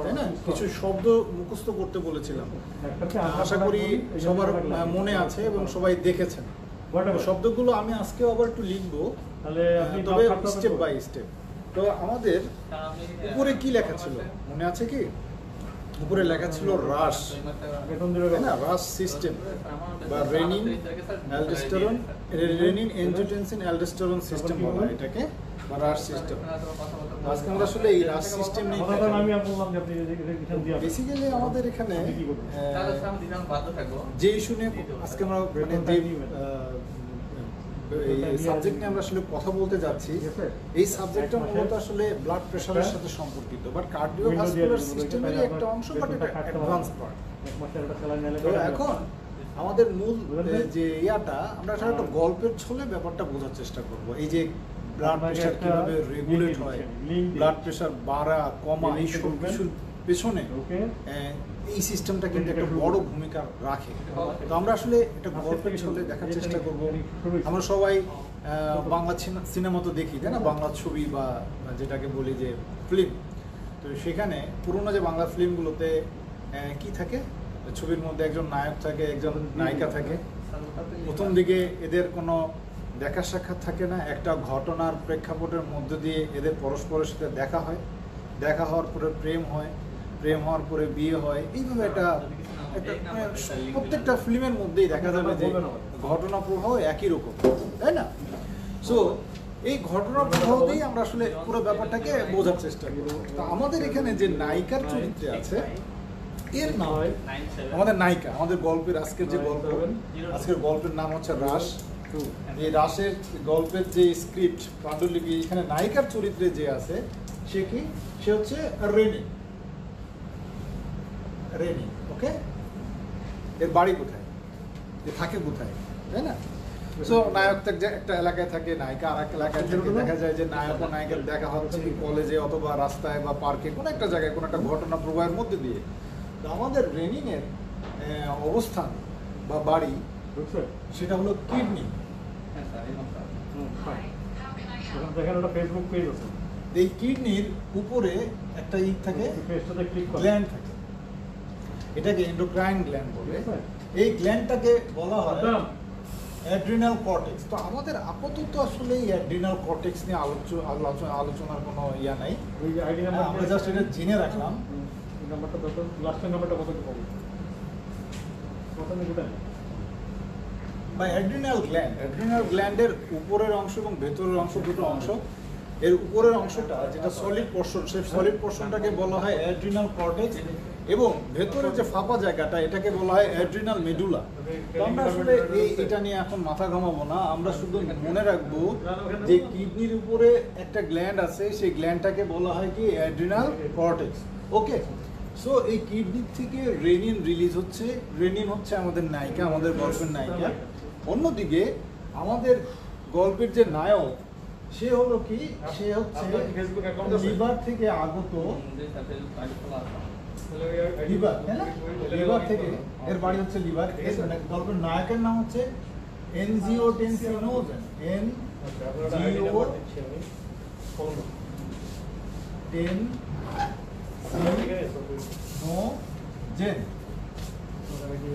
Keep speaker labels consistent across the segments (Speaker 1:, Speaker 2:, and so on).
Speaker 1: তাই না? কিছু শব্দ মুখস্থ করতে বলেছিলাম, আশা করি সবার মনে আছে এবং সবাই দেখেছেন। শব্দগুলো আমি আজকেও আবার একটু লিখবো, তবে স্টেপ বাই স্টেপ। তো আমাদের উপরে কি লেখা ছিল মনে আছে কি? উপরে লেখা ছিল রাশ, তাই না? রাশ সিস্টেম বা renin aldosterone, renin angiotensin aldosterone system বলা হয় এটাকে, বা রাশ সিস্টেম। আজকে আমরা আসলে এই রাশ সিস্টেম নিয়ে বেসিক্যালি আমাদের এখানে যে ইস্যু নিয়ে আজকে আমরা মানে যে সাবজেক্ট নিয়ে আমরা আসলে কথা বলতে যাচ্ছি, এই সাবজেক্টটা মূলত আসলে ব্লাড প্রেশারের সাথে সম্পর্কিত, বাট কার্ডিওভাস্কুলার সিস্টেমেরই একটা অংশ, বাট এটা অ্যাডভান্স পার্ট। তো এখন আমাদের মূল যে ইয়াটা আমরা আসলে একটা গল্পের ছলে ব্যাপারটা বোঝার চেষ্টা করব। এই যে ব্লাড প্রেশার কিভাবে রেগুলেট হয়, ব্লাড প্রেশার বাড়া কমা, এই সব কিছুর পেছনে এই সিস্টেমটা কিন্তু একটা বড় ভূমিকা রাখে। তো আমরা আসলে এটা গল্পের ছলে দেখার চেষ্টা করব। আমরা সবাই বাংলা সিনেমা তো দেখি, তাই না? বাংলা ছবি বা যেটাকে বলি যে ফিল্ম। তো সেখানে পুরোনো যে বাংলা ফিল্মগুলোতে কি থাকে, ছবির মধ্যে একজন নায়ক থাকে, একজন নায়িকা থাকে। প্রথম দিকে এদের কোনো দেখা সাক্ষাৎ থাকে না, একটা ঘটনার প্রেক্ষাপটের মধ্য দিয়ে এদের পরস্পরের সাথে দেখা হয়, দেখা হওয়ার পরে প্রেম হয়, প্রেম হওয়ার পরে বিয়ে হয়। এইভাবে একটা প্রত্যেকটা ফিল্মের মধ্যেই দেখা যাবে যে ঘটনা প্রবাহ একই রকম, তাই না? সো এই ঘটনা প্রবাহ দিয়েই আমরা আসলে পুরো ব্যাপারটাকে বোঝার চেষ্টা করব। তো আমাদের এখানে যে নায়িকার চরিত্রে আছে, এর নাম আমাদের নায়িকা, আমাদের গল্পের আজকের যে গল্প, আজকের গল্পের নাম হচ্ছে রাশ। এই রাশের গল্পের যে স্ক্রিপ্ট পাণ্ডুলিপি, এখানে নায়িকার চরিত্রে যে আছে সে কি? সে হচ্ছে রেনি। রেনি, ওকে? এর বাড়ি কোথায়, এ থাকে কোথায়, তাই না? সো নায়ক একটা এলাকায় থাকে, নায়িকা আর এক এলাকায় থাকে। দেখা যায় যে নায়ক ও নায়িকার দেখা হচ্ছে কি কলেজে অথবা রাস্তায় বা পার্কে, কোনো একটা জায়গায়, কোনো একটা ঘটনা প্রবাহের মধ্যে দিয়ে। তো আমাদের রেনিনের অবস্থান বা বাড়ি সেটা হলো কিডনি। এই কিডনির উপরে একটা থাকে, গ্ল্যান্ড থাকে, এটাকে এন্ডোক্রাইন গ্ল্যান্ড বলে। এই গ্ল্যান্ডটাকে বলা হয় অ্যাড্রিনাল কর্টেক্স। তো আমাদের আপাতত আসলে এই অ্যাড্রিনাল কর্টেক্স নিয়ে আলোচনার কোনো ইয়া নাই, আমরা জাস্ট এটা জেনে রাখলাম। বা অ্যাড্রিনাল গ্ল্যান্ড, অ্যাড্রিনাল গ্ল্যান্ডের উপরের অংশ এবং ভেতরের অংশ, দুটো অংশ। এর উপরের অংশটা যেটা সলিড পোর্শন, সেই সলিড পোর্শনটাকে বলা হয় অ্যাড্রিনাল কর্টেক্স, এবং ভেতরের যে ফাঁপা জায়গাটা এটাকে বলা হয় অ্যাড্রিনাল মেডুলা। তো আমরা আসলে এটা নিয়ে এখন মাথা ঘামাবো না, আমরা শুধু মনে রাখবো যে কিডনির উপরে একটা গ্ল্যান্ড আছে, সেই গ্ল্যান্ডটাকে বলা হয় কি অ্যাড্রিনাল কর্টেক্স, ওকে? সো এই কিডনি থেকে রেনিন রিলিজ হচ্ছে। রেনিন হচ্ছে আমাদের নায়িকা, আমাদের গল্পের নায়িকা। অন্যদিকে আমাদের গল্পের যে নায়ক, সে হলো কি? সে হচ্ছে লিভার থেকে আগত, লিভার, তাই না? লিভার থেকে, এর বাড়ি হচ্ছে লিভার। গল্পের নায়কের নাম হচ্ছে এনজিওটেনসিনোজেন।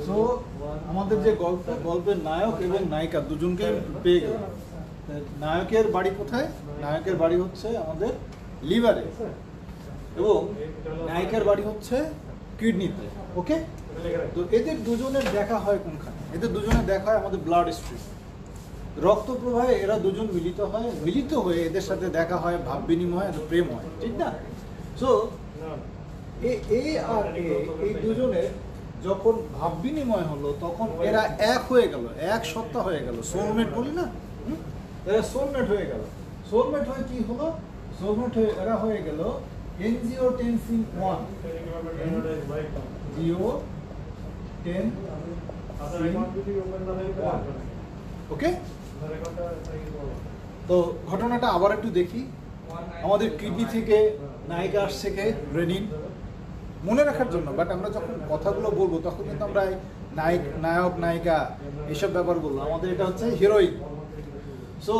Speaker 1: সো আমাদের যে গল্পের নায়ক এবং নায়িকা দুজনকে পেয়ে গেল। নায়কের বাড়ি কোথায়? নায়কের বাড়ি হচ্ছে আমাদের লিভারে, এবং নায়িকার বাড়ি হচ্ছে কিডনিতে, ওকে? তো এদের দুজনের দেখা হয় কোনখানে? এদের দুজনের দেখা হয় আমাদের ব্লাড স্ট্রিম, রক্ত প্রবাহে। এরা দুজন মিলিত হয়, মিলিত হয়ে এদের সাথে দেখা হয়, ভাব বিনিময়, প্রেম হয়, ঠিক না? সো এ আর এই দুজনের যখন ভাব বিনিময় হলো, তখন এরা এক হয়ে গেল, এক সত্তা হয়ে গেল, সোলমেট বলি না, এরা সোলমেট হয়ে গেল। সোলমেট হয়ে কি হলো? সোলমেট হয়ে এরা হয়ে গেল এনজিওটেনসিন 1, ওকে? তো ঘটনাটা আবার একটু দেখি। আমাদের কিডনি থেকে নায়িকা আসছে কে? রেনিন। মনে রাখার জন্য, বাট আমরা যখন কথাগুলো বলবো তখন কিন্তু আমরা নায়ক নায়িকা এইসব ব্যাপার বলবো, আমাদের এটা হচ্ছে হিরোইন। সো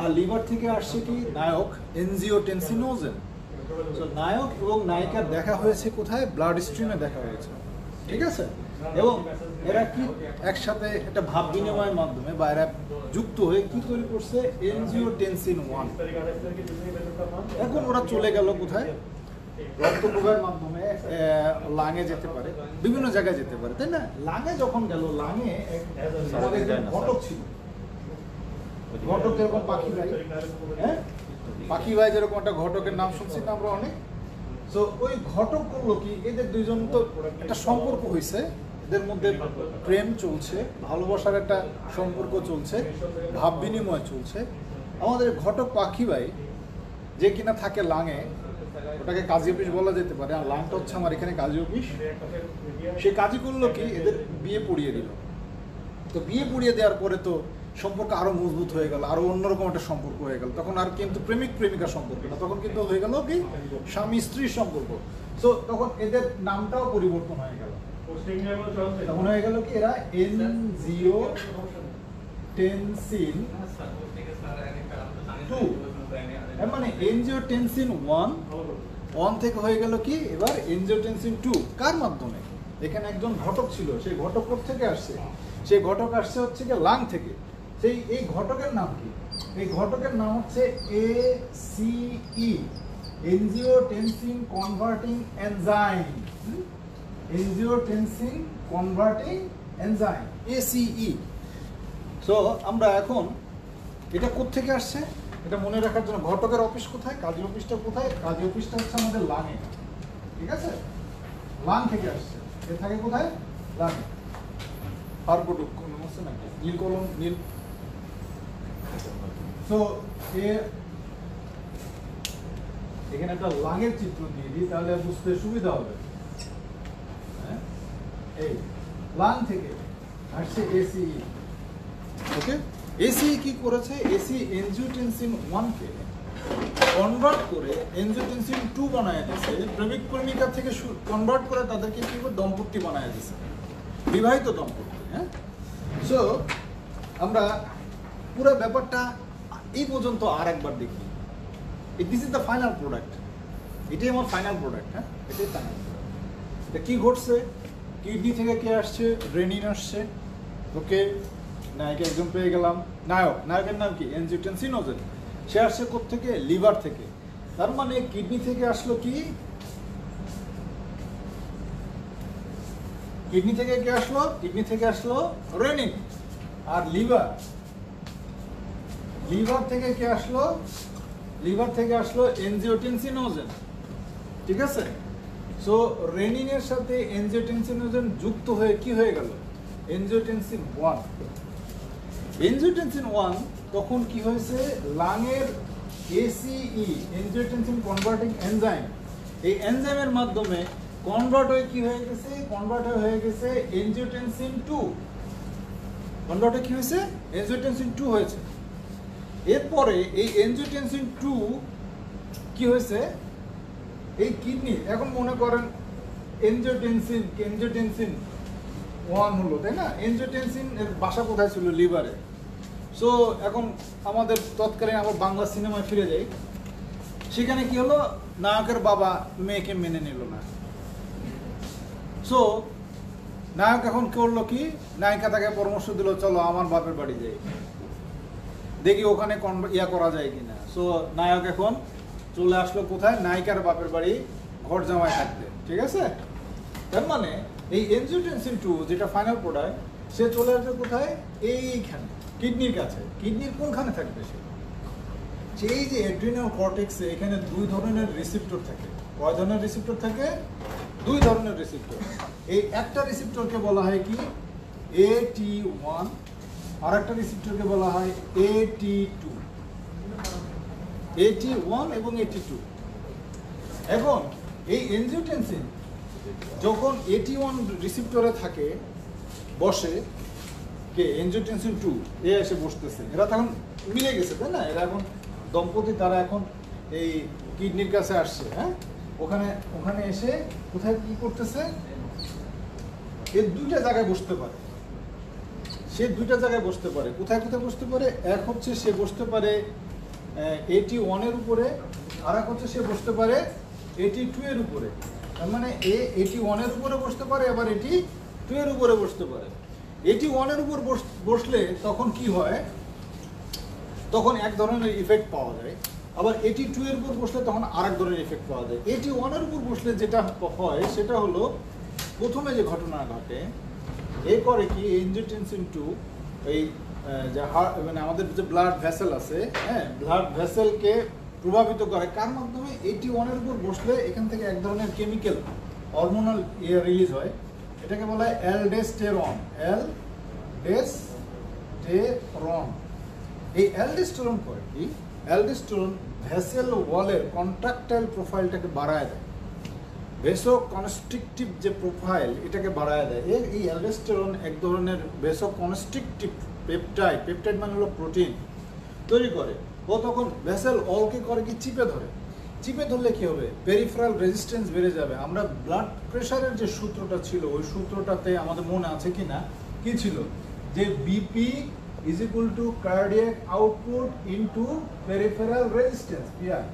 Speaker 1: আর লিভার থেকে আসছে কি? নায়ক এনজিওটেনসিনোজেন। তো নায়ক এবং নায়িকার দেখা হয়েছে কোথায়? ব্লাড স্ট্রিমে দেখা হয়েছে, ঠিক আছে? এবং এরা কি একসাথে একটা ভাব বিনিময়ের মাধ্যমে বা এরা যুক্ত হয়ে কি তৈরি করছে? এনজিওটেনসিন 1। এখন ওরা চলে গেল কোথায়? রক্তপ্রবাহের মাধ্যমে লাঙে যেতে পারে, বিভিন্ন জায়গায় যেতে পারে, তাই না? লাঙে যখন গেল, লাঙে ঘটক ছিল। ঘটক যেরকম পাখি ভাই, হ্যাঁ, পাখি ভাই যেরকম একটা ঘটকের নাম শুনছি না আমরা অনেক। তো ওই ঘটক করলো কি, এদের দুইজন তো একটা সম্পর্ক হয়েছে, এদের মধ্যে প্রেম চলছে, ভালোবাসার একটা সম্পর্ক চলছে, ভাব বিনিময় চলছে। আমাদের ঘটক পাখি ভাই যে কিনা থাকে লাঙে, ওটাকে কাজী অফিস বলা যেতে পারে, আর লাংটা হচ্ছে আমার এখানে কাজী অফিস। সে কাজী করলো কি, এদের বিয়ে পড়িয়ে দিল। তো বিয়ে পড়িয়ে দেওয়ার পরে তো সম্পর্ক আরো মজবুত হয়ে গেল, আরো অন্যরকম একটা সম্পর্ক হয়ে গেল। তখন আর কিন্তু প্রেমিক প্রেমিকার সম্পর্ক না, তখন কিন্তু হয়ে গেল কি স্বামী স্ত্রীর সম্পর্ক। তো তখন এদের নামটাও পরিবর্তন হয়ে গেল। তখন হয়ে গেল কি, এরা এনজিওটেনসিন 2, মানে এনজিওটেনসিন 1 থেকে হয়ে গেল কি এবার এনজিওটেনসিন 2। কার মাধ্যমে? এখানে একজন ঘটক ছিল, সেই ঘটক থেকে আসছে, সেই ঘটক আসছে হচ্ছে কি লাং থেকে। এই ঘটকের নাম কি? এই ঘটকের নাম হচ্ছে ACE, angiotensin converting enzyme. Angiotensin converting enzyme, ACE। So আমরা এখন এটা কোত্থেকে আসছে এটা মনে রাখার জন্য, ঘটকের অফিস কোথায়, কাজী অফিসটা কোথায়? কাজী অফিসটা হচ্ছে আমাদের লাঙে, ঠিক আছে? লাং থেকে আসছে। এ থাকে কোথায়? লাঙে। হারপটুক কোন হচ্ছে নাকি নীল কলম নীল। সো এখানে একটা লাঙের চিত্র দিয়ে দিই, তাহলে বুঝতে সুবিধা হবে। হ্যাঁ, এই লাং থেকে আসছে ACE। ওকে, ACE কি করেছে? ACE এনজিওটেনসিন 1 কে কনভার্ট করে এনজিওটেনসিন 2 বানায় দিয়েছে। প্রেমিক প্রেমিকা থেকে কনভার্ট করে তাদেরকে কি করে দম্পতি বানায় দিয়েছে, বিবাহিত দম্পতি। হ্যাঁ, সো আমরা পুরো ব্যাপারটা এই পর্যন্ত আর একবার দেখি। This is the final product, এটাই আমার ফাইনাল প্রোডাক্ট। হ্যাঁ, এটাই ফাইনাল প্রোডাক্ট। এটা কি ঘটছে? কিডনি থেকে কে আসছে? রেনিন আসছে। ওকে, নায়ক একজন পেয়ে গেলাম। নায়কের নাম কি? এনজিওটেনসিনোজেন। সে আসছে কোত্থেকে? লিভার থেকে। তার মানে কিডনি থেকে আসলো কি? কিডনি থেকে কে আসলো? কিডনি থেকে আসলো রেনিন। আর লিভার থেকে কে আসলো? লিভার থেকে আসলো এনজিওটেনসিনোজেন, ঠিক আছে? সো রেনিনের সাথে এনজিওটেনসিনোজেন যুক্ত হয়ে কি হয়ে গেল? এনজিওটেনসিন 1। এনজিওটেনসিন 1 তখন কি হয়েছে? লাংয়ের ACE, এনজিওটেনসিন কনভার্টিং এনজাইম, এই এনজাইমের মাধ্যমে কনভার্ট হয়ে কি হয়ে গেছে? কনভার্ট হয়ে গেছে এনজিওটেনসিন 2। কনভার্ট হয়ে কি হয়েছে? এনজিওটেনসিন 2 হয়েছে। এরপরে এই এনজিওটেনসিন 2 কি হয়েছে? এই কিডনি, এখন মনে করেন এনজিওটেনসিন 1 হলো, তাই না? এনজিওটেনসিন এর বাসা কোথায় ছিল? লিভারে। সো এখন আমাদের তৎকালীন আবার বাংলা সিনেমায় ফিরে যাই, সেখানে কি হলো? নায়কের বাবা মেয়েকে মেনে নিল না। সো নায়ক এখন করলো কি? নায়িকা তাকে পরামর্শ দিল, চলো আমার বাপের বাড়ি যাই, দেখি ওখানে করা যায় কিনা। সো নায়ক এখন চলে আসলো কোথায়? নায়িকার বাপের বাড়ি, ঘর জামাই থাকতে, ঠিক আছে? তার মানে এই এনজিওটেনসিন 2 যেটা ফাইনাল প্রোডাক্ট, সে চলে আসবে কোথায়? এইখানে, কিডনির কাছে। কিডনির কোনখানে থাকবে সে? এই যে অ্যাড্রিনাল কর্টেক্সে এখানে 2 ধরনের রিসেপ্টর থাকে। কয় ধরনের রিসেপ্টর থাকে? 2 ধরনের রিসেপ্টর। এই একটা রিসেপ্টরকে বলা হয় কি? AT1, আর একটা রিসেপ্টরকে বলা হয় AT2। AT1 এবং AT2। এখন এই এনজিওটেনসিন যখন AT1 রিসেপ্টরে থাকে, বসে কে? এনজিওটেনসিন 2 এসে বসতেছে। এরা তখন মিলে গেছে, তাই না? এরা এখন দম্পতি, তারা এখন এই কিডনির কাছে আসছে। হ্যাঁ, ওখানে এসে কোথায় কি করতেছে? এর 2টা জায়গায় বসতে পারে। সে 2টা জায়গায় বসতে পারে। কোথায় কোথায় বসতে পারে? এক হচ্ছে সে বসতে পারে AT1 এর উপরে, আর এক হচ্ছে সে বসতে পারে 82 এর উপরে, তার মানে এ 81 এর উপরে বসতে পারে, আবার 82 এর উপরে বসতে পারে। 81 এর উপর বসলে তখন কি হয়, তখন এক ধরনের ইফেক্ট পাওয়া যায়, আবার 82 এর উপর বসলে তখন আরেক ধরনের ইফেক্ট পাওয়া যায়। 81 এর উপর বসলে যেটা হয় সেটা হলো, প্রথমে যে ঘটনা ঘটে, এ করে কি এনজিওটেনসিন 2 এই যে মানে আমাদের যে ব্লাড ভেসেল আছে, হ্যাঁ, ব্লাড ভেসেলকে প্রভাবিত করে। কার মাধ্যমে? 81 এর উপর বসলে এখান থেকে এক ধরনের কেমিক্যাল হরমোনাল রিলিজ হয়, এটাকে বলা হয় অ্যালডোস্টেরন। অ্যালডোস্টেরন, এই অ্যালডোস্টেরন করে কি, অ্যালডোস্টেরন ভেসেল ওয়ালের কন্ট্রাক্টাইল প্রোফাইলটাকে বাড়ায় দেয়, ভেসো কনস্ট্রিকটিভ যে প্রোফাইল এটাকে বাড়ায় দেয়। এই অ্যালডোস্টেরন এক ধরনের ভেসো কনস্ট্রিকটিভ পেপটাইড মানে হলো প্রোটিন তৈরি করে। ও তখন ভেসেল অলকে করে কি, চিপে ধরে। চিপে ধরলে কি হবে, পেরিফেরাল রেজিস্ট্যান্স বেড়ে যাবে। আমরা ব্লাড প্রেশারের যে সূত্রটা ছিল, ওই সূত্রটাতে আমাদের মনে আছে কি না, কি ছিল, যে BP is equal to cardiac output into peripheral resistance, PR.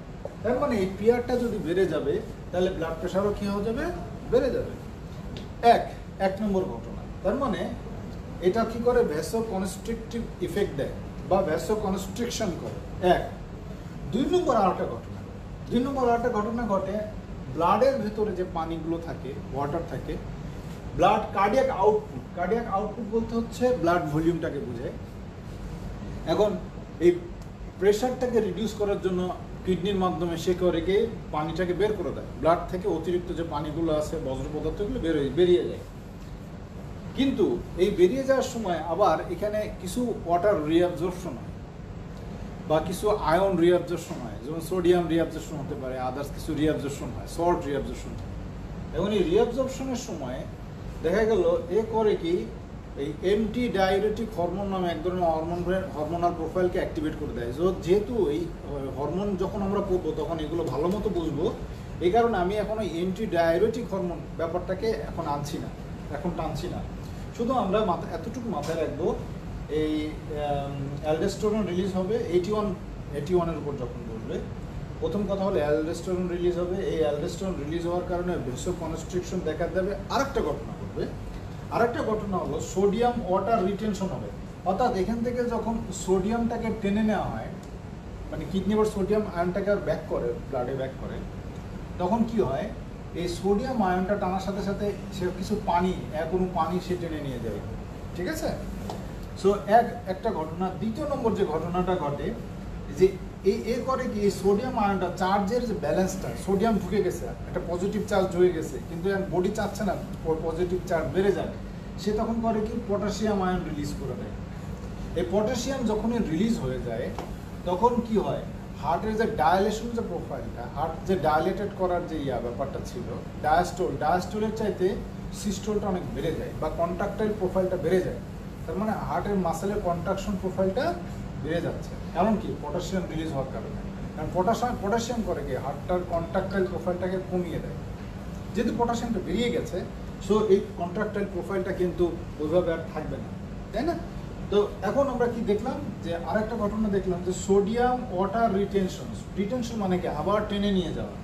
Speaker 1: তার মানে এই পিআরটা যদি বেড়ে যাবে তাহলে ব্লাড প্রেশারও কি হয়ে যাবে, বেড়ে যাবে। এক নম্বর ঘটনা। তার মানে এটা কি করে, ভ্যাসো কনস্ট্রিকটিভ ইফেক্ট দেয় বা ভ্যাসো কনস্ট্রিকশন করে। দুই নম্বর আরেকটা ঘটনা ঘটে, ব্লাডের ভেতরে যে পানিগুলো থাকে, ওয়াটার থাকে, ব্লাড কার্ডিয়াক আউটপুট বলতে হচ্ছে ব্লাড ভলিউমটাকে বোঝায়। এখন এই প্রেশারটাকে রিডিউস করার জন্য কিডনির মাধ্যমে সে করে গিয়ে পানিটাকে বের করে দেয়, ব্লাড থেকে অতিরিক্ত যে পানিগুলো আছে, বজ্র পদার্থগুলো বেরিয়ে যায়। কিন্তু এই বেরিয়ে যাওয়ার সময় আবার এখানে কিছু ওয়াটার রিঅ্যাবজর্পশন হয় বা কিছু আয়ন রিঅ্যাবজর্পশন হয়, যেমন সোডিয়াম রিঅ্যাবজর্পশন হতে পারে, আদার্স কিছু রিঅ্যাবজর্পশন হয়, সল্ট রিঅ্যাবজর্পশন হয়। এবং এই রিঅ্যাবজর্পশনের সময় দেখা গেল এ করে কি, এই এন্টি ডায়ুরেটিক হরমোন নামে এক ধরনের হরমোনাল প্রোফাইলকে অ্যাক্টিভেট করে দেয়। যেহেতু এই হরমোন যখন আমরা পড়বো তখন এগুলো ভালো মতো বুঝবো, এই কারণে আমি এখন ওই এন্টি ডায়ুরেটিক হরমোন ব্যাপারটাকে এখন টানছি না। শুধু আমরা এতটুকু মাথায় রাখবো, এই অ্যালডোস্টেরন রিলিজ হবে 81 এর উপর যখন বলবে। প্রথম কথা হলো অ্যালডোস্টেরন রিলিজ হবে, এই অ্যালডোস্টেরন রিলিজ হওয়ার কারণে ভেসো কনস্ট্রিকশন দেখা দেবে। আরেকটা ঘটনা হলো সোডিয়াম ওয়াটার রিটেনশন হবে, অর্থাৎ এখান থেকে যখন সোডিয়ামটাকে টেনে নেওয়া হয়, মানে কিডনি বা সোডিয়াম আয়নটাকে ব্যাক করে, ব্লাডে ব্যাক করে, তখন কি হয়, এই সোডিয়াম আয়নটা টানার সাথে সাথে সে কিছু কোনো পানি সে টেনে নিয়ে যায়, ঠিক আছে। সো একটা ঘটনা। দ্বিতীয় নম্বর যে ঘটনাটা ঘটে, যে এর করে কি, এই সোডিয়াম আয়নটা চার্জের যে ব্যালেন্সটা, সোডিয়াম ঢুকে গেছে, একটা পজিটিভ চার্জ ঢুকে গেছে, কিন্তু বডি চাচ্ছে না পজিটিভ চার্জ বেড়ে যায়, সে তখন করে কি, পটাশিয়াম আয়ন রিলিজ করে দেয়। এই পটাশিয়াম যখনই রিলিজ হয়ে যায় তখন কি হয়, হার্টের যে ডায়ালেশন যে প্রোফাইলটা, হার্ট যে ডায়ালেটেড করার যে ব্যাপারটা ছিল, ডায়াস্টোলের চাইতে সিস্টোলটা অনেক বেড়ে যায় বা কন্ট্রাক্টাইল প্রোফাইলটা বেড়ে যায়। তার মানে হার্টের মাসেলের কন্ট্রাকশন প্রোফাইলটা বেড়ে যাচ্ছে, কারণ কি, পটাশিয়াম রিলিজ হওয়ার কারণে। কারণ পটাশিয়াম করে কি, হার্টটার কন্ট্রাক্টাইল প্রোফাইলটাকে কমিয়ে দেয়। যেহেতু পটাশিয়ামটা বেরিয়ে গেছে, সো এই কন্ট্রাক্টাইল প্রোফাইলটা কিন্তু ওইভাবে আর থাকবে না, তাই না। তো এখন আমরা কি দেখলাম, যে আরেকটা ঘটনা দেখলাম, যে সোডিয়াম ওয়াটার রিটেনশন মানে কি, আবার টেনে নিয়ে যাওয়া,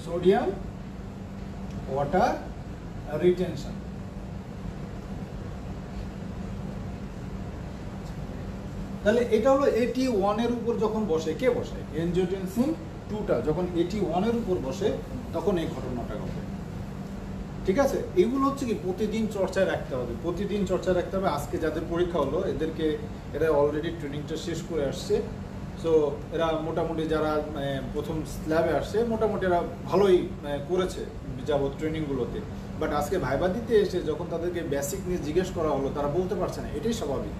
Speaker 1: সোডিয়াম ওয়াটার রিটেনশন। তাহলে এটা হলো 81 এর উপর যখন বসে, কে বসে, এনজিওটেনসিন 2টা যখন 81 এর উপর বসে তখন এই ঘটনাটা ঘটে, ঠিক আছে। এগুলো হচ্ছে কি প্রতিদিন চর্চায় রাখতে হবে, আজকে যাদের পরীক্ষা হলো এরা অলরেডি ট্রেনিংটা শেষ করে আসছে। সো এরা মোটামুটি যারা প্রথম স্ল্যাবে আসছে, মোটামুটি এরা ভালোই করেছে যাবত ট্রেনিংগুলোতে। বাট আজকে ভাইবা দিতে এসে যখন তাদেরকে বেসিক নিয়ে জিজ্ঞেস করা হলো, তারা বলতে পারছে না, এটাই স্বাভাবিক।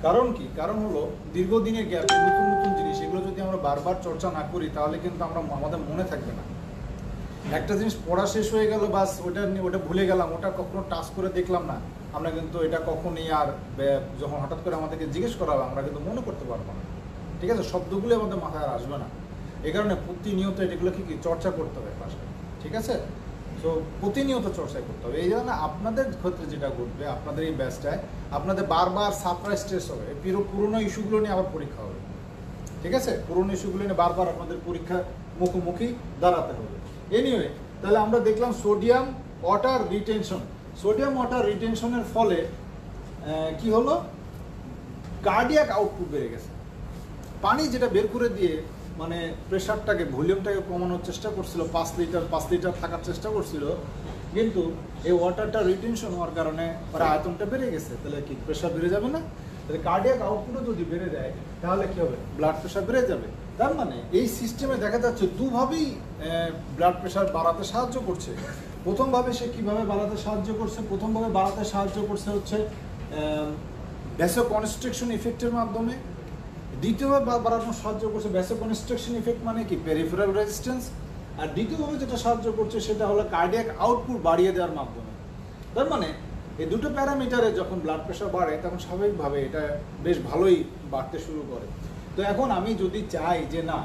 Speaker 1: কারণ কি, কারণ হলো দীর্ঘদিনের গ্যাপ, নতুন জিনিস, এগুলো যদি আমরা বারবার চর্চা না করি তাহলে কিন্তু আমাদের মনে থাকবে না। একটা জিনিস পড়া শেষ হয়ে গেল, বাস ওটা ভুলে গেলাম, ওটা কখনো টাচ করে দেখলাম না, আমরা কিন্তু এটা কখনই আর যখন হঠাৎ করে আমাদেরকে জিজ্ঞেস করা হবে আমরা কিন্তু মনে করতে পারবো না, ঠিক আছে। শব্দগুলো আমাদের মাথায় আর আসবে না, এই কারণে প্রতিনিয়ত এগুলোকে কি চর্চা করতে হবে বাসায়, ঠিক আছে। সো প্রতিনিয়ত চর্চা করতে হবে। এই জন্য আপনাদের ক্ষেত্রে যেটা ঘটবে, আপনাদের এই ব্যাচটায় আপনাদের বারবার সারপ্রাইজ টেস্ট হবে, পুরোনো ইস্যুগুলো নিয়ে আবার পরীক্ষা হবে, ঠিক আছে। পুরোনো ইস্যুগুলো নিয়ে বারবার আপনাদের পরীক্ষা মুখোমুখি দাঁড়াতে হবে। এনিওয়ে, তাহলে আমরা দেখলাম sodium water retention. Sodium water রিটেনশনের ফলে কি হলো, কার্ডিয়াক আউটপুট বেড়ে গেছে। পানি যেটা বের করে দিয়ে মানে প্রেশারটাকে ভলিউমটাকে কমানোর চেষ্টা করছিল, 5 লিটার থাকার চেষ্টা করছিল, কিন্তু এই ওয়াটারটা রিটেনশন হওয়ার কারণে আয়তনটা বেড়ে গেছে। তাহলে কি প্রেশার বেড়ে যাবে না? তাহলে কার্ডিয়াক আউটপুটও যদি বেড়ে যায় তাহলে কি হবে, ব্লাড প্রেশার বেড়ে যাবে। তার মানে এই সিস্টেমে দেখা যাচ্ছে দুভাবেই ব্লাড প্রেশার বাড়াতে সাহায্য করছে। প্রথমভাবে সে কিভাবে বাড়াতে সাহায্য করছে? প্রথমভাবে বাড়াতে সাহায্য করছে হচ্ছে ভ্যাসোকনস্ট্রিকশন ইফেক্টের মাধ্যমে। দ্বিতীয়ভাবে বাড়ানোর সাহায্য করছে ভ্যাসোকনস্ট্রিকশন ইফেক্ট মানে কি, পেরিফেরাল রেজিস্ট্যান্স। আর দ্বিতীয়ভাবে যেটা সাহায্য করছে সেটা হলো কার্ডিয়াক আউটপুট বাড়িয়ে দেওয়ার মাধ্যমে। তার মানে এই দুটো প্যারামিটারে যখন ব্লাড প্রেশার বাড়ে তখন স্বাভাবিকভাবে এটা বেশ ভালোই বাড়তে শুরু করে। তো এখন আমি যদি চাই যে না,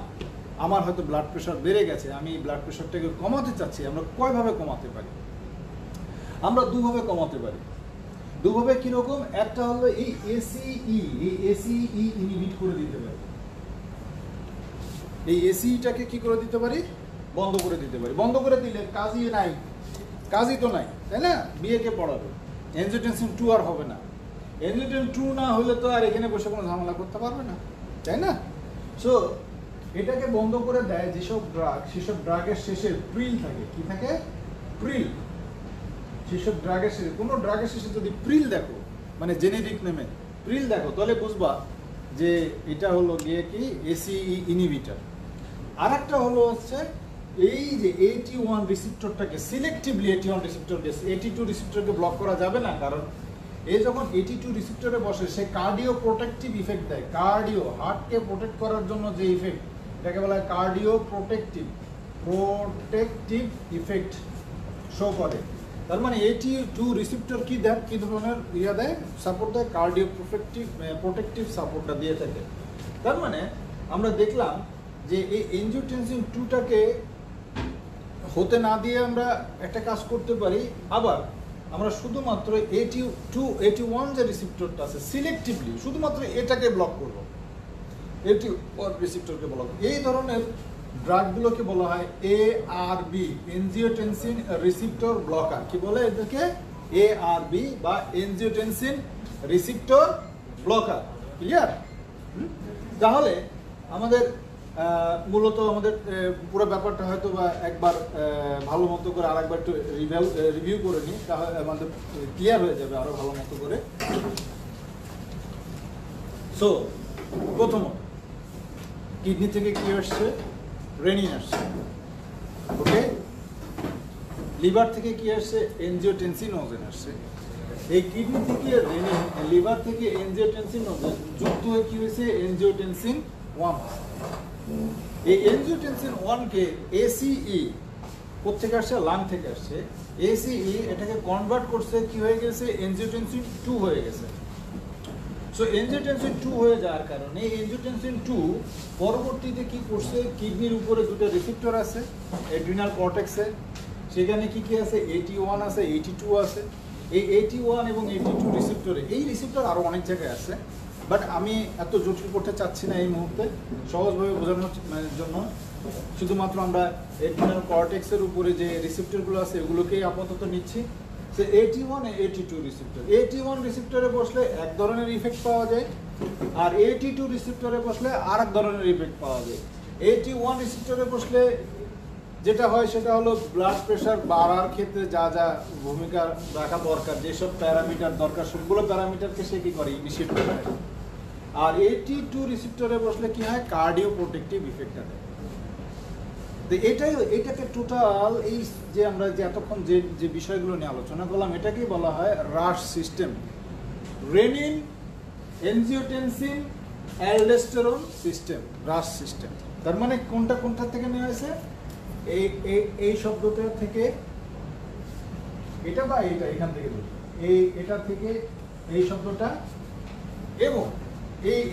Speaker 1: আমার হয়তো ব্লাড প্রেশার বেড়ে গেছে, আমি ব্লাড প্রেশারটাকে কমাতে চাচ্ছি, আমরা কয়ভাবে কমাতে পারি? আমরা দুভাবে কমাতে পারি। দুভাবে কিরকম? একটা হলো এই এসিই ইনহিবিট করে দিতে পারি। এই এসিইটাকে কি করে দিতে পারি? বন্ধ করে দিতে পারি। বন্ধ করে দিলে কাজই নাই, কাজই তো নাই, তাই না? বিয়েকে পড়াবে, এনজিওটেনসিন 2 আর হবে না। এনজিওটেনসিন 2 না হলে তো আর এখানে বসে কোনো ঝামেলা করতে পারবে না, তাই না? সো এটাকে বন্ধ করে দেয় যেসব ড্রাগ, সেসব ড্রাগের শেষে প্রিল থাকে। কি থাকে? প্রিল। সেসব ড্রাগের শেষে, কোনো ড্রাগের শেষে যদি প্রিল দেখো, মানে জেনেরিক নেমে প্রিল দেখো, তাহলে বুঝবা যে এটা হলো গিয়ে কি এসিই ইনহিবিটর। আর একটা হলো হচ্ছে এই যে 81 রিসেপ্টরটাকে সিলেক্টিভলি 81 রিসেপ্টরকে 82 রিসেপ্টরকে ব্লক করা যাবে না, কারণ এই যখন 82 রিসেপ্টরে বসে সে কার্ডিও প্রোটেক্টিভ ইফেক্ট দেয়। কার্ডিও, হার্টকে প্রোটেক্ট করার জন্য যে ইফেক্ট, এটাকে বলা হয় কার্ডিও প্রোটেক্টিভ ইফেক্ট শো করে। তার মানে 82 রিসেপ্টর কি দেয়, কি ধরনের দেয়, সাপোর্ট দেয়, কার্ডিও প্রোটেক্টিভ সাপোর্টটা দিয়ে থাকে। তার মানে আমরা দেখলাম যে এই এনজিওটেনসিন 2টাকে হতে না দিয়ে আমরা একটা কাজ করতে পারি। আবার আমরা শুধুমাত্র 81 যে রিসেপ্টরটা আছে সিলেক্টিভলি শুধুমাত্র এটাকে ব্লক করব, 81 রিসেপ্টরকে ব্লক। এই ধরনের ড্রাগগুলোকে বলা হয় এআরবি, এনজিওটেনসিন রিসেপ্টর ব্লকার। কি বলে এদেরকে? এআরবি বা এনজিওটেনসিন রিসেপ্টর ব্লকার। ক্লিয়ার? তাহলে আমাদের মূলত আমাদের পুরো ব্যাপারটা হয়তো বা একবার ভালো মতো করে আর একবার একটু রিভিউ করে নিই, তাহলে আমাদের ক্লিয়ার হয়ে যাবে আরো ভালো মতো করে। সো প্রথমত কিডনি থেকে কি আসছে? রেনিন আসছে। ওকে, লিভার থেকে কি আসছে? এনজিওটেনসিনোজেন আসছে। এই কিডনি থেকে রেনিন, লিভার থেকে এনজিওটেনসিনোজেন যুক্ত হয়ে কি হয়েছে? এনজিওটেনসিন 1। এই এনজিওটেনসিন 1 কে এসিই কোথেকে আসছে? লাং থেকে আসছে। এসিই এটাকে কনভার্ট করছে, কি হয়ে গেছে? এনজিওটেনসিন 2 হয়ে গেছে। সো এনজিওটেনসিন 2 হয়ে যাওয়ার কারণে এনজিওটেনসিন 2 পরবর্তীতে কি করছে? কিডনির উপরে দুটো রিসেপ্টর আছে অ্যাড্রিনাল কর্টেক্সে, সেখানে কি কি আছে? 81 আছে, 82 আছে। এই 81 এবং 82 রিসেপ্টরে, এই রিসেপ্টর আরো অনেক জায়গায় আছে, বাট আমি এত জটিল করতে চাচ্ছি না এই মুহূর্তে, সহজভাবে বোঝানোর জন্য শুধুমাত্র আমরা অ্যাড্রিনাল কর্টেক্সের উপরে যে রিসেপ্টরগুলো আছে এগুলোকেই আপাতত নিচ্ছি। সে 81 82 রিসেপ্টর, 81 রিসেপ্টরে বসলে এক ধরনের ইফেক্ট পাওয়া যায়, আর 82 রিসেপ্টরে বসলে আর এক ধরনের ইফেক্ট পাওয়া যায়। 81 রিসেপ্টরে বসলে যেটা হয় সেটা হলো ব্লাড প্রেশার বাড়ার ক্ষেত্রে যা যা ভূমিকা রাখা দরকার, যেসব প্যারামিটার দরকার সবগুলো প্যারামিটারকে সে কি করে? ইনিশিয়েট করে। আর 82 রিসেপ্টরে বসলে কি হয়? কার্ডিও প্রোটেক্টিভ ইফেক্টটা দেয়। তো এটাকে টোটাল এই যে আমরা যে এতক্ষণ যে বিষয়গুলো নিয়ে আলোচনা করলাম এটাকেই বলা হয় RAAS system. Renin, angiotensin, aldosterone system, RAAS system. তার মানে কোনটা থেকে নেওয়া হয়েছে? এই শব্দটা থেকে এটা বা এটা, এখান থেকে এটা থেকে এই শব্দটা এবং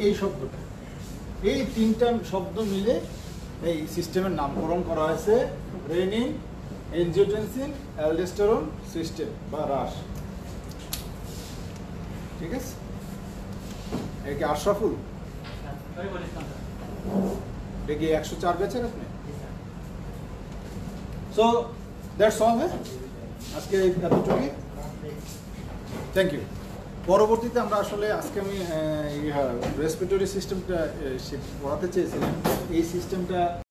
Speaker 1: এই শব্দটা, এই তিনটা শব্দ মিলে এই সিস্টেমের নামকরণ করা হয়েছে রেনিন, এনজিওটেনসিন, অ্যালডোস্টেরন সিস্টেম বা রাশ। ঠিক আছে? এটা কি আশরাফুল? এটা কি 104 বেচেন আপনি? So that's all. হ্যাঁ, আজকে এতটুকুই। Thank you. পরবর্তীতে আমরা আসলে আজকে আমি রেসপিরেটরি সিস্টেমটা পড়াতে চেয়েছিলাম। এই সিস্টেমটা